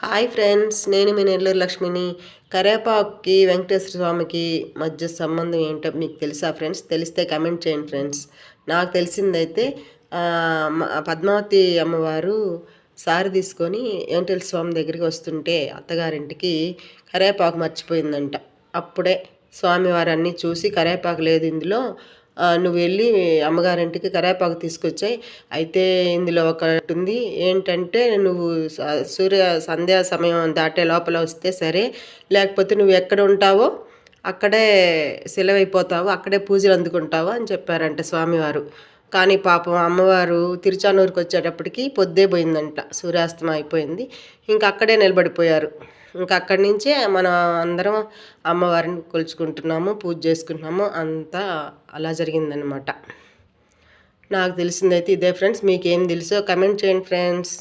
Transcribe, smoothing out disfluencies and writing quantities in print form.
Hi friends, నేను మీ నెల్లూరు లక్ష్మిని. కరివేపాకుకి వెంకటేశ్వర స్వామికి మధ్య సంబంధం ఏంటో మీకు తెలుసా ఫ్రెండ్స్? తెలిస్తే కమెంట్ చేయండి ఫ్రెండ్స్. నాకు తెలిసిందైతే పద్మావతి అమ్మవారు సారి తీసుకొని వెంకటేశ్వర స్వామి దగ్గరికి వస్తుంటే అత్తగారింటికి కరివేపాకు మర్చిపోయిందంట. అప్పుడే స్వామివారు అన్నీ చూసి కరివేపాకు లేదు ఇందులో, నువ్వు వెళ్ళి అమ్మగారింటికి కరివేపాకు తీసుకొచ్చాయి. అయితే ఇందులో ఒకటి ఉంది ఏంటంటే, నువ్వు సంధ్యా సమయం దాటే లోపల వస్తే సరే, లేకపోతే నువ్వు ఎక్కడ ఉంటావో అక్కడే సెలవైపోతావు, అక్కడే పూజలు అందుకుంటావు అని చెప్పారంట స్వామివారు. కానీ పాపం అమ్మవారు తిరుచానూరుకి వచ్చేటప్పటికి పొద్దే పోయిందంట, సూర్యాస్తమం అయిపోయింది. ఇంకా అక్కడే నిలబడిపోయారు. ఇంకా అక్కడి నుంచే మనం అందరం అమ్మవారిని కొలుచుకుంటున్నాము, పూజ చేసుకుంటున్నాము. అంతా అలా జరిగిందనమాట. నాకు తెలిసిందైతే ఇదే ఫ్రెండ్స్. మీకేం తెలుసో కమెంట్ చేయండి ఫ్రెండ్స్.